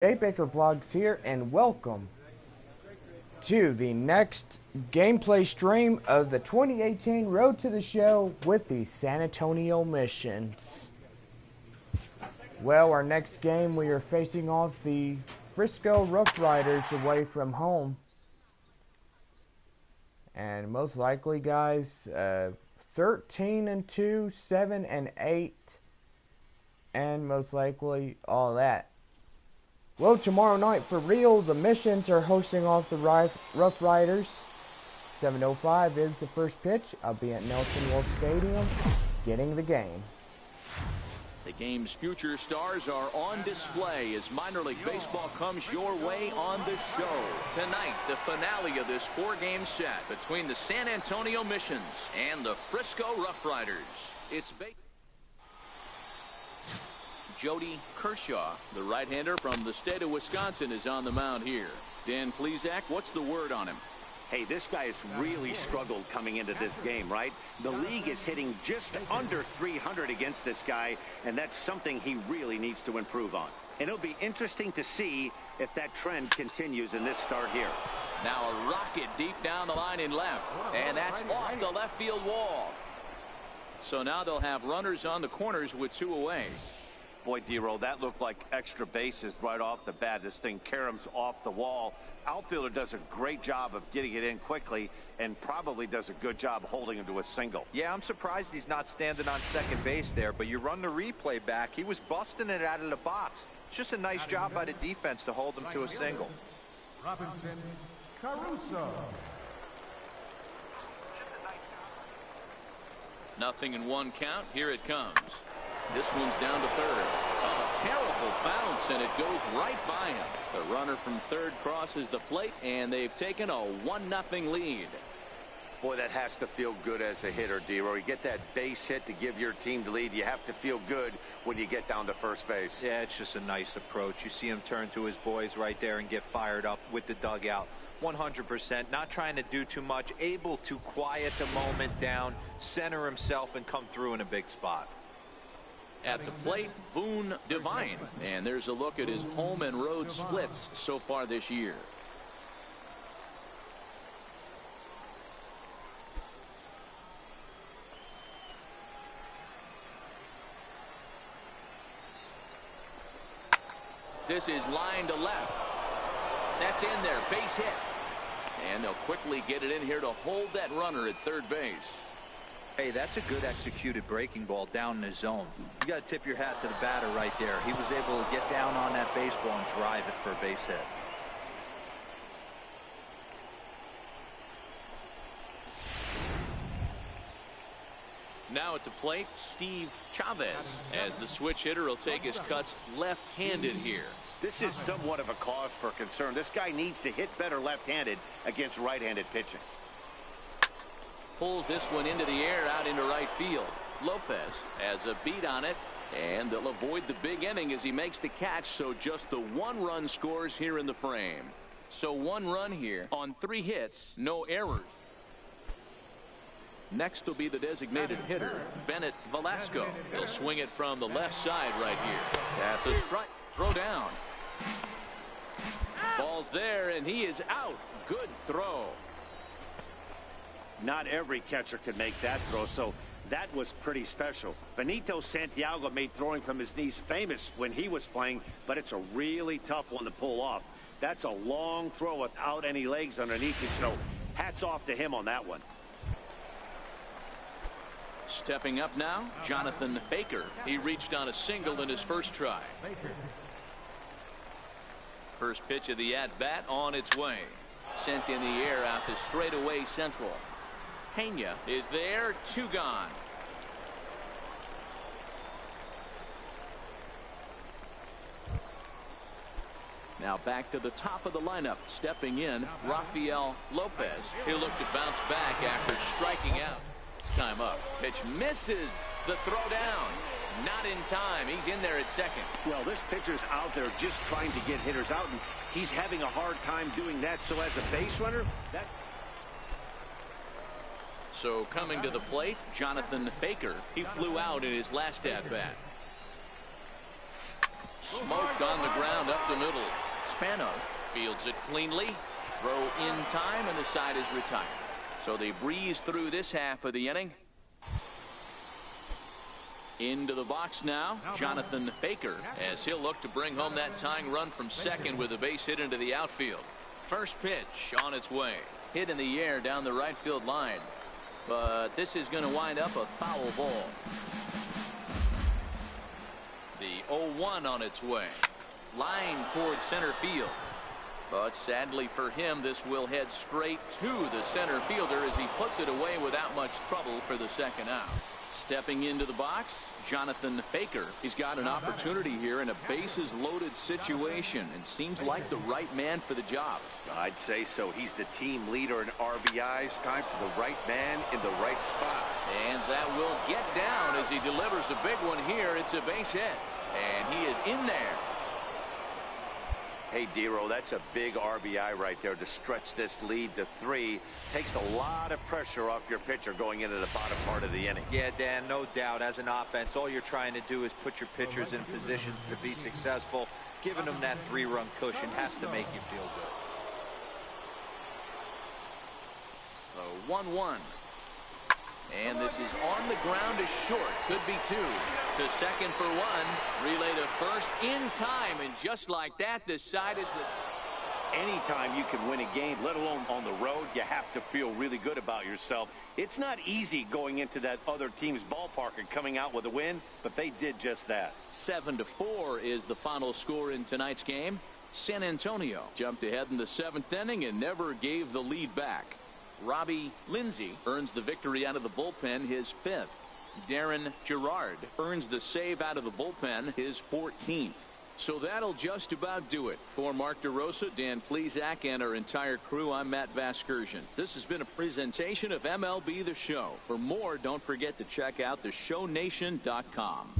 JBaker Vlogs here, and welcome to the next gameplay stream of the 2018 Road to the Show with the San Antonio Missions. Well, our next game we are facing off the Frisco Rough Riders away from home. And most likely, guys, 13-2, 7-8, and most likely all that. Well, tomorrow night for real, the Missions are hosting off the Rough Riders. 7:05 is the first pitch. I'll be at Nelson Wolff Stadium getting the game. The game's future stars are on display as minor league baseball comes your way on the show. Tonight, the finale of this four-game set between the San Antonio Missions and the Frisco Rough Riders. It's Jody Kershaw, the right-hander from the state of Wisconsin, is on the mound here. Dan Plesac, what's the word on him? Hey, this guy has really struggled coming into this game, right? The league is hitting just under 300 against this guy, and that's something he really needs to improve on. And it'll be interesting to see if that trend continues in this start here. Now a rocket deep down the line in left, and that's off the left field wall. So now they'll have runners on the corners with two away. Boy, D-Roll, that looked like extra bases right off the bat. This thing caroms off the wall. Outfielder does a great job of getting it in quickly and probably does a good job holding him to a single. Yeah, I'm surprised he's not standing on second base there, but you run the replay back. He was busting it out of the box. It's just a nice job by the defense to hold him to a single. Robinson Caruso. 0-1 count. Here it comes. This one's down to third. A terrible bounce, and it goes right by him. The runner from third crosses the plate, and they've taken a 1-0 lead. Boy, that has to feel good as a hitter, D-Roll. You get that base hit to give your team the lead. You have to feel good when you get down to first base. Yeah, it's just a nice approach. You see him turn to his boys right there and get fired up with the dugout. 100%, not trying to do too much, able to quiet the moment down, center himself, and come through in a big spot. At the plate, Boone Devine. And there's a look at his home and road splits so far this year. This is line to left. That's in there, base hit. And they'll quickly get it in here to hold that runner at third base. Hey, that's a good executed breaking ball down in the zone. You got to tip your hat to the batter right there. He was able to get down on that baseball and drive it for a base hit. Now at the plate, Steve Chavez, as the switch hitter will take his cuts left-handed here. This is somewhat of a cause for concern. This guy needs to hit better left-handed against right-handed pitching. Pulls this one into the air out into right field. Lopez has a beat on it, and they'll avoid the big inning as he makes the catch, so just the one run scores here in the frame. So one run here on 3 hits, no errors. Next will be the designated hitter, Bennett Velasco. He'll swing it from the left side right here. That's a strike. Throw down. Ball's there, and he is out. Good throw. Not every catcher can make that throw, so that was pretty special. Benito Santiago made throwing from his knees famous when he was playing, but it's a really tough one to pull off. That's a long throw without any legs underneath it, so hats off to him on that one. Stepping up now, Jonathan Baker. He reached on a single in his first try. First pitch of the at-bat on its way. Sent in the air out to straightaway central. Pena is there, 2 gone. Now back to the top of the lineup. Stepping in, Rafael Lopez. He'll look to bounce back after striking out. Time up. Pitch misses the throw down. Not in time. He's in there at second. Well, this pitcher's out there just trying to get hitters out, and he's having a hard time doing that. So as a base runner, that... So coming to the plate, Jonathan Baker. He flew out in his last at-bat. Smoked on the ground up the middle. Spanos fields it cleanly. Throw in time, and the side is retired. So they breeze through this half of the inning. Into the box now, Jonathan Baker, as he'll look to bring home that tying run from second with a base hit into the outfield. First pitch on its way. Hit in the air down the right field line. But this is going to wind up a foul ball. The 0-1 on its way. Line towards center field. But sadly for him, this will head straight to the center fielder as he puts it away without much trouble for the second out. Stepping into the box, Jonathan Baker. He's got an opportunity here in a bases loaded situation and seems like the right man for the job. I'd say so. He's the team leader in RBIs. Time for the right man in the right spot. And that will get down as he delivers a big one here. It's a base hit. And he is in there. Hey, Dero, that's a big RBI right there to stretch this lead to 3. Takes a lot of pressure off your pitcher going into the bottom part of the inning. Yeah, Dan, no doubt. As an offense, all you're trying to do is put your pitchers in positions to be successful. Giving them that 3-run cushion has to make you feel good. The 1-1. And this is on the ground is short. Could be 2. To second for 1. Relay to first in time. And just like that, this side is the... Anytime you can win a game, let alone on the road, you have to feel really good about yourself. It's not easy going into that other team's ballpark and coming out with a win, but they did just that. 7-4 is the final score in tonight's game. San Antonio jumped ahead in the 7th inning and never gave the lead back. Robbie Lindsay earns the victory out of the bullpen, his 5th. Darren Gerard earns the save out of the bullpen, his 14th. So that'll just about do it. For Mark DeRosa, Dan Plesac, and our entire crew, I'm Matt Vasgersian. This has been a presentation of MLB The Show. For more, don't forget to check out theshownation.com.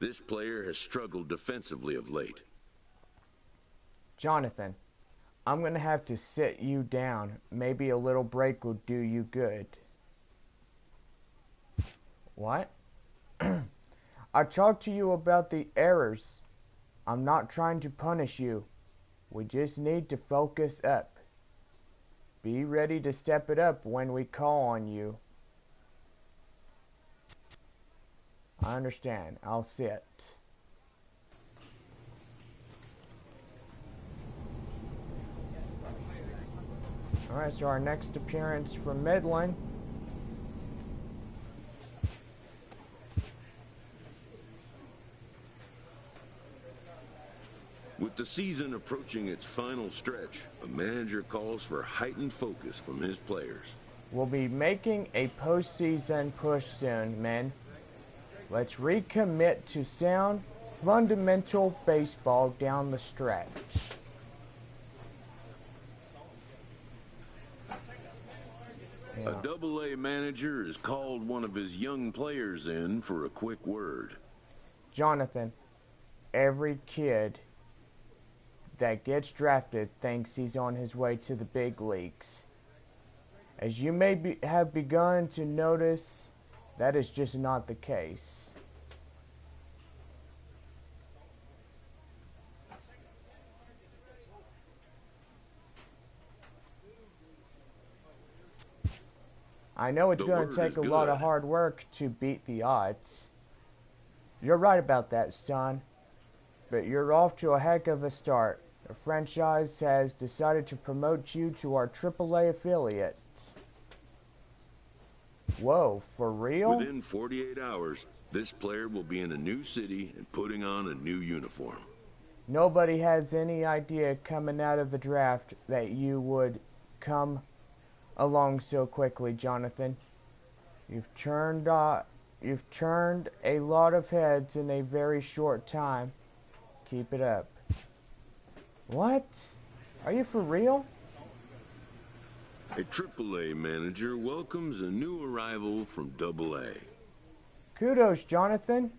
This player has struggled defensively of late. Jonathan, I'm going to have to sit you down. Maybe a little break will do you good. What? I talked to you about the errors. I'm not trying to punish you. We just need to focus up. Be ready to step it up when we call on you. I understand. I'll sit. Alright, so our next appearance from Midland. With the season approaching its final stretch, a manager calls for heightened focus from his players. We'll be making a postseason push soon, men. Let's recommit to sound, fundamental baseball down the stretch. Yeah. A Double-A manager has called one of his young players in for a quick word. Jonathan, every kid that gets drafted thinks he's on his way to the big leagues. As you may have begun to notice, that is just not the case. I know it's going to take a lot of hard work to beat the odds. You're right about that, son. But you're off to a heck of a start. The franchise has decided to promote you to our AAA affiliate. Whoa, for real? Within 48 hours, this player will be in a new city and putting on a new uniform. Nobody has any idea coming out of the draft that you would come along so quickly, Jonathan. You've turned a lot of heads in a very short time. Keep it up. What? Are you for real? A AAA manager welcomes a new arrival from AA. Kudos, Jonathan.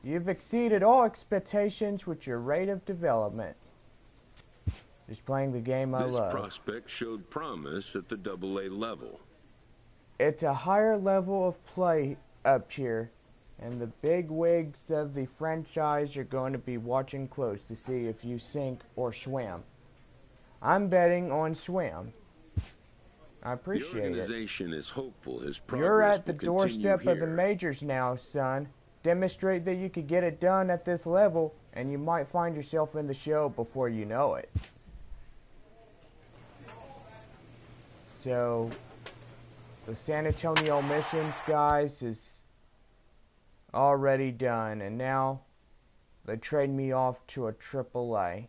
You've exceeded all expectations with your rate of development. Just playing the game I love. This prospect showed promise at the AA level. It's a higher level of play up here, and the big wigs of the franchise are going to be watching close to see if you sink or swim. I'm betting on swim. I appreciate The organization is hopeful his progress You're at the will continue doorstep of the here. majors now, son. Demonstrate that you could get it done at this level, and you might find yourself in the show before you know it. So, the San Antonio missions, guys, is already done, and now they trade me off to a AAA.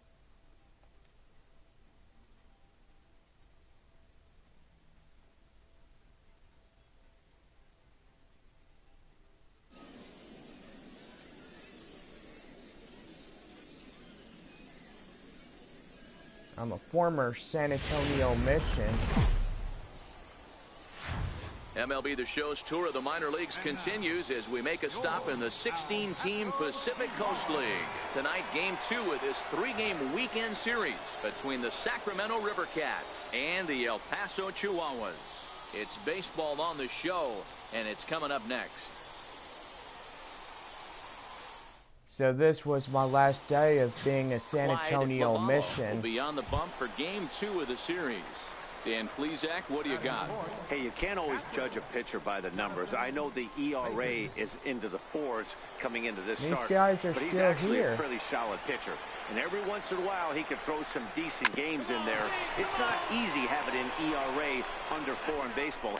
I'm a former San Antonio mission. MLB The Show's tour of the minor leagues continues as we make a stop in the 16-team Pacific Coast League. Tonight, Game 2 of this 3-game weekend series between the Sacramento River Cats and the El Paso Chihuahuas. It's baseball on the show, and it's coming up next. So this was my last day of being a San Antonio mission. Will be on the bump for Game 2 of the series. Dan Plesac, what do you got? Hey, you can't always judge a pitcher by the numbers. I know the ERA is into the 4s coming into this These start. guys are but he's still actually here. a pretty solid pitcher. And every once in a while, he can throw some decent games in there. It's not easy having an ERA under 4 in baseball.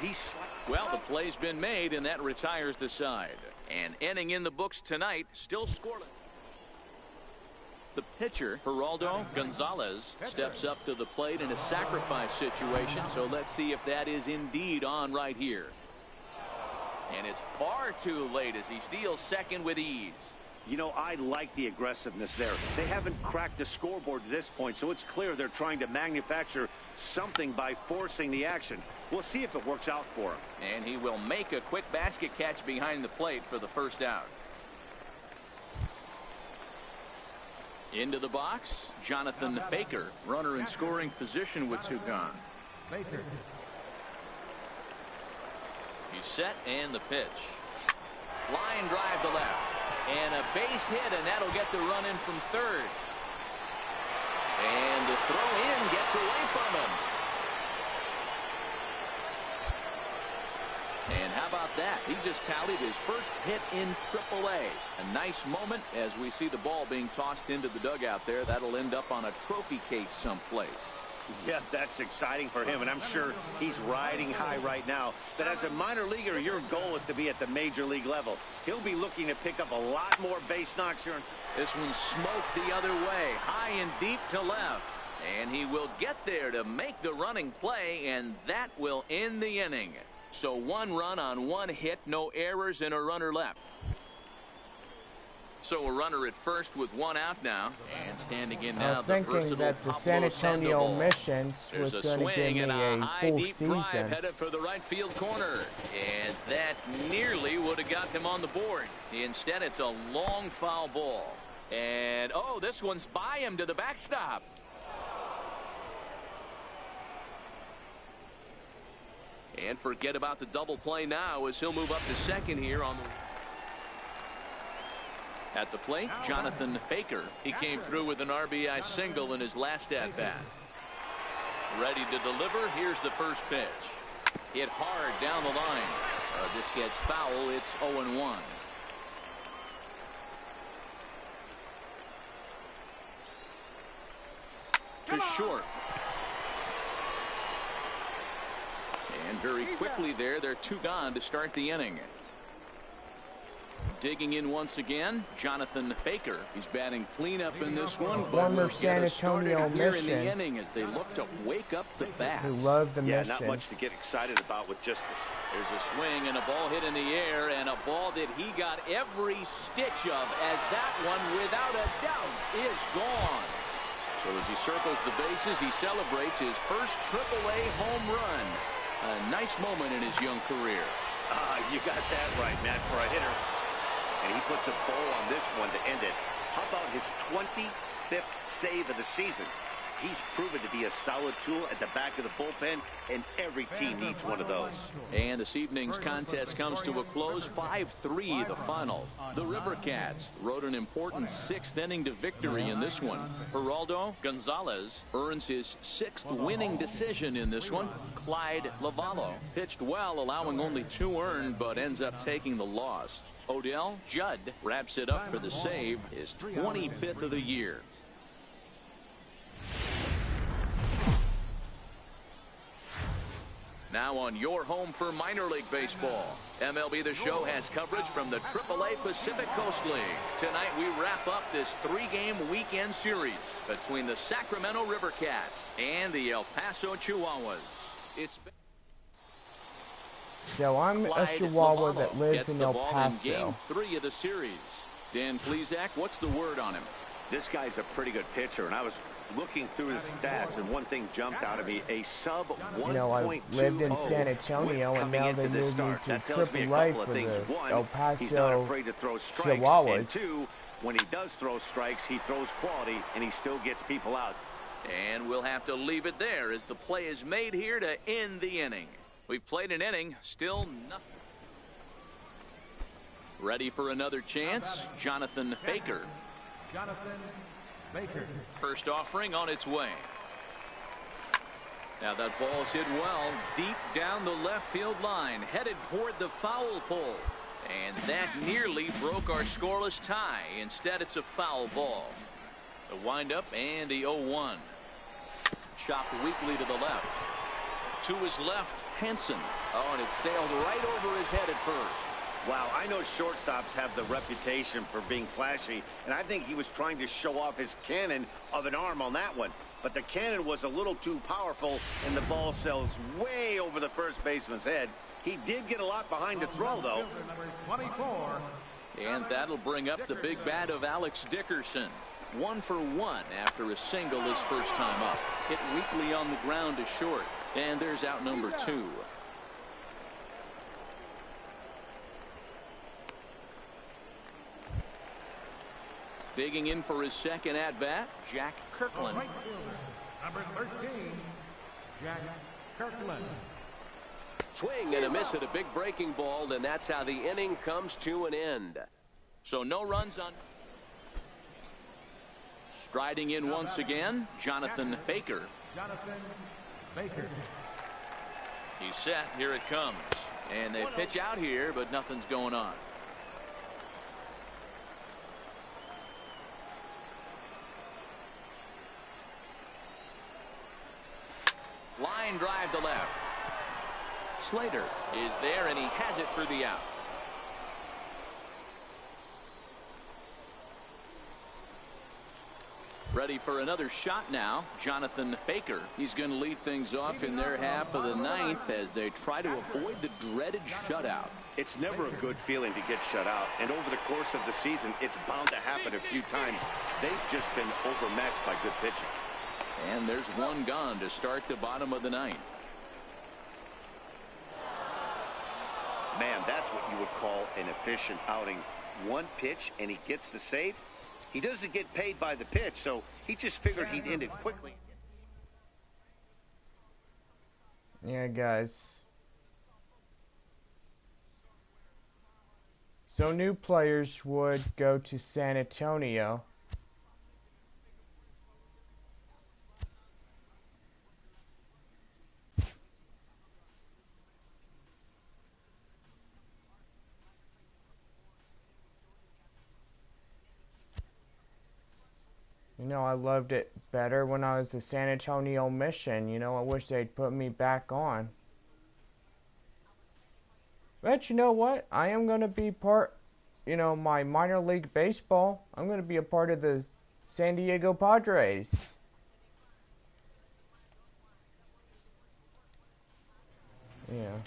Well, the play's been made, and that retires the side. And ending in the books tonight, still scoreless. The pitcher, Geraldo Gonzalez, steps up to the plate in a sacrifice situation. So let's see if that is indeed on right here. And it's far too late as he steals second with ease. You know, I like the aggressiveness there. They haven't cracked the scoreboard to this point, so it's clear they're trying to manufacture something by forcing the action. We'll see if it works out for him. And he will make a quick basket catch behind the plate for the first out. Into the box, Jonathan Baker, runner in scoring position with 2 gone. Baker. He's set, and the pitch. Line drive to left. And a base hit, and that'll get the run in from third. And the throw in gets away from him. And how about that? He just tallied his first hit in AAA. A nice moment as we see the ball being tossed into the dugout there. That'll end up on a trophy case someplace. Yeah, that's exciting for him, and I'm sure he's riding high right now. But as a minor leaguer, your goal is to be at the major league level. He'll be looking to pick up a lot more base knocks here. This one smoked the other way, high and deep to left. And he will get there to make the running play, and that will end the inning. So 1 run on 1 hit, no errors, and a runner left. So a runner at first with 1 out now, and standing in now. I was thinking that the San Antonio missions was going to give me a full season. Headed for the right field corner, and that nearly would have got him on the board. Instead, it's a long foul ball, and oh, this one's by him to the backstop. And forget about the double play now as he'll move up to second here on the. At the plate, Jonathan Baker. He came through with an RBI single in his last at-bat. Ready to deliver. Here's the first pitch. Hit hard down the line. This gets foul. It's 0-1. To short. And very quickly there, they're 2 gone to start the inning. Digging in once again, Jonathan Baker. He's batting cleanup in this one. Former San Antonio here in the mission. inning as they look to wake up the bats. Who love the mission. Not much to get excited about with just this. There's a swing and a ball hit in the air, and a ball that he got every stitch of, as that one, without a doubt, is gone. So as he circles the bases, he celebrates his first AAA home run. A nice moment in his young career. You got that right, Matt, for a hitter. And he puts a bow on this one to end it. How about his 25th save of the season? He's proven to be a solid tool at the back of the bullpen, and every team needs one of those. And this evening's contest comes to a close, 5-3 the final. The River Cats rode an important 6th inning to victory in this one. Geraldo Gonzalez earns his 6th winning decision in this one. Clyde Lavallo pitched well, allowing only 2 earned, but ends up taking the loss. Odell Judd wraps it up for the save, his 25th of the year. Now on your home for minor league baseball, MLB The Show has coverage from the AAA Pacific Coast League. Tonight we wrap up this 3-game weekend series between the Sacramento River Cats and the El Paso Chihuahuas. So I'm a Chihuahua that lives in El Paso. In Game 3 of the series. Dan Plesac, what's the word on him? This guy's a pretty good pitcher, and I was looking through his stats, and one thing jumped out at me: a sub 1.20. You know, I lived in San Antonio, and now they moved me to AAA for the El Paso he's not afraid to throw strikes. Chihuahuas. And 2, when he does throw strikes, he throws quality, and he still gets people out. And we'll have to leave it there as the play is made here to end the inning. We've played an inning, still nothing. Ready for another chance, Jonathan Baker. Jonathan Baker. First offering on its way. Now that ball's hit well deep down the left field line, headed toward the foul pole. And that nearly broke our scoreless tie. Instead, it's a foul ball. The windup and the 0-1. Chopped weakly to the left. To his left, Henson. Oh, and it sailed right over his head at first. Wow, I know shortstops have the reputation for being flashy, and I think he was trying to show off his cannon of an arm on that one. But the cannon was a little too powerful, and the ball sails way over the first baseman's head. He did get a lot behind the throw, though. Number 24. And that'll bring up the big bat of Alex Dickerson. 1 for 1 after a single his first time up. Hit weakly on the ground to short. And there's out number 2. Digging in for his second at-bat, Jack Kirkland. Right fielder, number 13, Jack Kirkland. Swing and a miss at a big breaking ball, and that's how the inning comes to an end. So no runs on. Striding in once again, Jonathan Baker. Jonathan Baker. He's set. Here it comes. And they pitch out here, but nothing's going on. Line drive to left. Slater is there, and he has it for the out. Ready for another shot now, Jonathan Baker. He's going to lead things off in their half of the ninth as they try to avoid the dreaded shutout. It's never a good feeling to get shut out, and over the course of the season, it's bound to happen a few times. They've just been overmatched by good pitching. And there's one gone to start the bottom of the ninth. Man, that's what you would call an efficient outing. One pitch, and he gets the save. He doesn't get paid by the pitch, so he just figured he'd end it quickly. Yeah, guys. So new players would go to San Antonio. You know, I loved it better when I was the San Antonio Mission. You know, I wish they'd put me back on. But you know what? I am going to be part, you know, my minor league baseball. I'm going to be a part of the San Diego Padres. Yeah.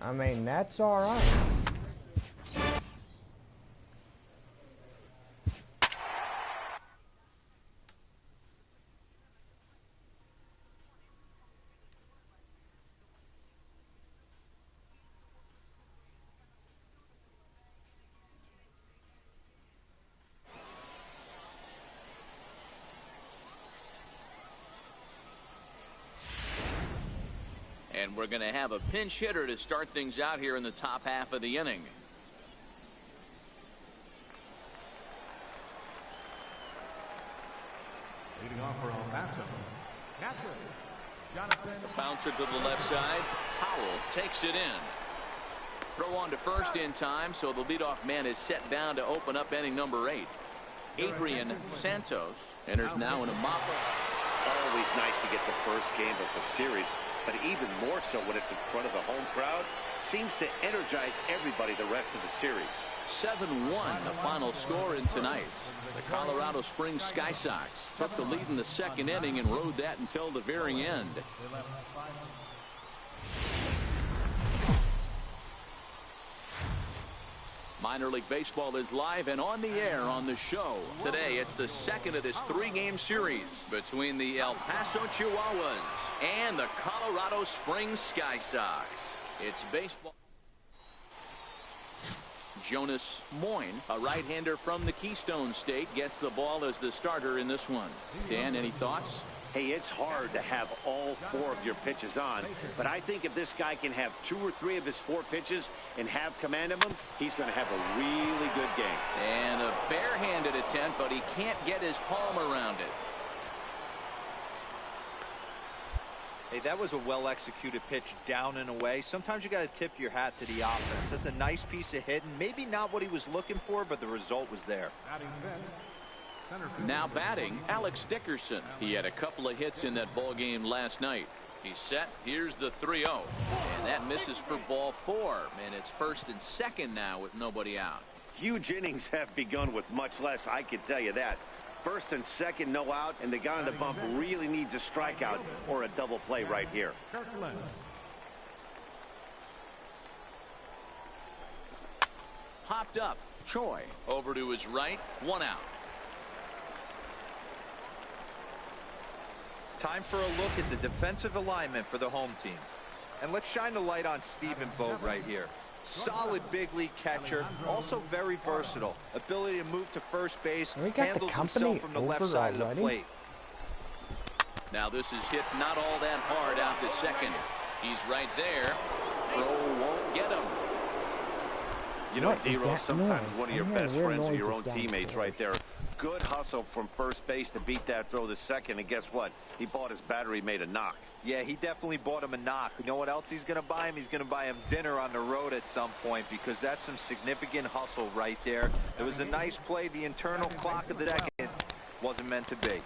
I mean, that's alright. 。 2 And we're going to have a pinch hitter to start things out here in the top half of the inning. Leading off for El Paso, catcher, Jonathan. Bouncer to the left side. Powell takes it in. Throw on to first in time, so the leadoff man is set down to open up inning number 8. Adrian Santos enters now in a mop. Always nice to get the first game of the series, but even more so when it's in front of the home crowd. Seems to energize everybody the rest of the series. 7-1 the final score in tonight. The Colorado Springs Sky Sox took the lead in the second inning and rode that until the very end. Minor League Baseball is live and on the air on the show. Today, it's the second of this 3-game series between the El Paso Chihuahuas and the Colorado Springs Sky Sox. It's baseball. Jonas Moyne, a right-hander from the Keystone State, gets the ball as the starter in this one. Dan, any thoughts? Hey, it's hard to have all 4 of your pitches on, but I think if this guy can have 2 or 3 of his 4 pitches and have command of them, he's going to have a really good game. And a barehanded attempt, but he can't get his palm around it. Hey, that was a well-executed pitch down and away. Sometimes you got to tip your hat to the offense. That's a nice piece of hitting. Maybe not what he was looking for, but the result was there. Now batting, Alex Dickerson. He had a couple of hits in that ball game last night. He's set. Here's the 3-0. And that misses for ball 4. And it's first and second now with nobody out. Huge innings have begun with much less, I can tell you that. First and second, no out, and the guy on the bump really needs a strikeout or a double play right here. Popped up. Choi over to his right. 1 out. Time for a look at the defensive alignment for the home team. And let's shine the light on Stephen Vogt right here. Solid big league catcher, also very versatile. Ability to move to first base, handles himself from the left side of the plate. Now this is hit not all that hard out to second. He's right there. Throw won't get him. You know, D-Roll, sometimes one of your best friends are your own teammates right there. Good hustle from first base to beat that throw to second, and guess what? He bought his battery made a knock. Yeah, he definitely bought him a knock. You know what else he's going to buy him? He's going to buy him dinner on the road at some point, because that's some significant hustle right there. It was a nice play. The internal clock of the decade wasn't meant to be.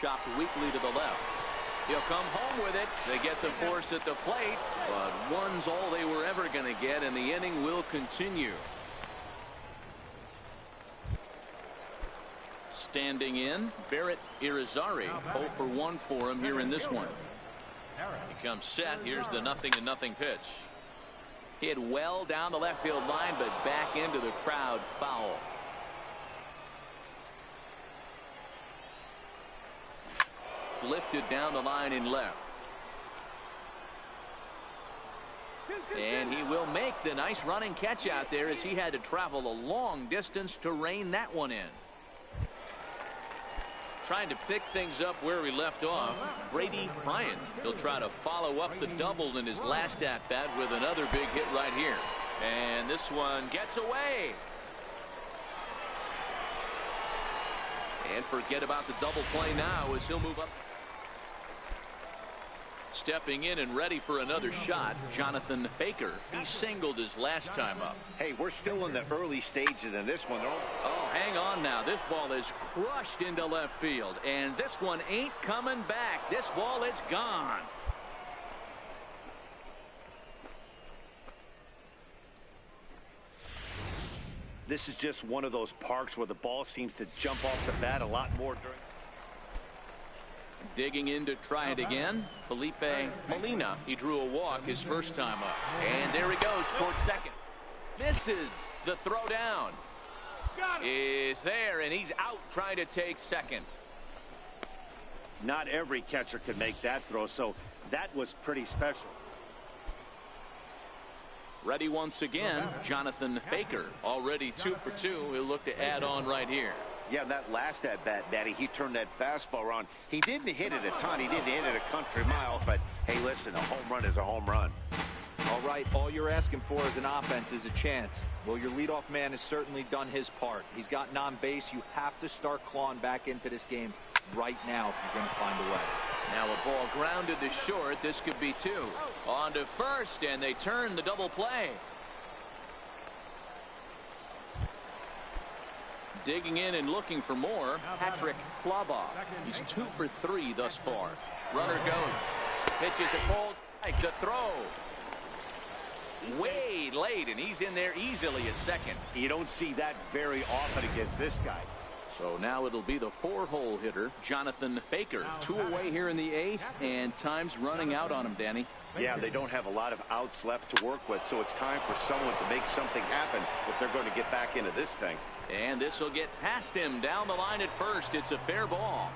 Chopped weakly to the left. He'll come home with it. They get the force at the plate, but one's all they were ever going to get, and the inning will continue. Standing in, Barrett Irizarry, 0 for 1 for him here in this one. He comes set. Here's the 0-0 pitch. Hit well down the left field line, but back into the crowd, foul. Lifted down the line in left. And he will make the nice running catch out there, as he had to travel a long distance to rein that one in. Trying to pick things up where he left off, Brady Bryant. He'll try to follow up the double in his last at-bat with another big hit right here. And this one gets away. And forget about the double play now, as he'll move up. Stepping in and ready for another shot, Jonathan Baker. He singled his last time up. Hey, we're still in the early stages in this one. Oh, hang on now. This ball is crushed into left field, and this one ain't coming back. This ball is gone. This is just one of those parks where the ball seems to jump off the bat a lot more during. Digging in to try it again, Felipe Molina. He drew a walk his first time up. And there he goes towards second. Misses the throw down. Is there, and he's out trying to take second. Not every catcher can make that throw, so that was pretty special. Ready once again, Jonathan Baker. Already 2 for 2. He'll look to add on right here. Yeah, that last at-bat, Daddy, he turned that fastball around. He didn't hit it a ton. He didn't hit it a country mile. But, hey, listen, a home run is a home run. All right, all you're asking for as an offense is a chance. Well, your leadoff man has certainly done his part. He's gotten on base. You have to start clawing back into this game right now if you're going to find a way. Now a ball grounded to short. This could be two. On to first, and they turn the double play. Digging in and looking for more, Patrick Chlebov. He's 2 for 3 thus far. Runner goes. Pitches a cold strike to throw. Way late, and he's in there easily at second. You don't see that very often against this guy. So now it'll be the 4-hole hitter, Jonathan Baker. 2 away here in the 8th, and time's running out on him, Danny. Yeah, they don't have a lot of outs left to work with, so it's time for someone to make something happen if they're going to get back into this thing. And this will get past him down the line at first. It's a fair ball.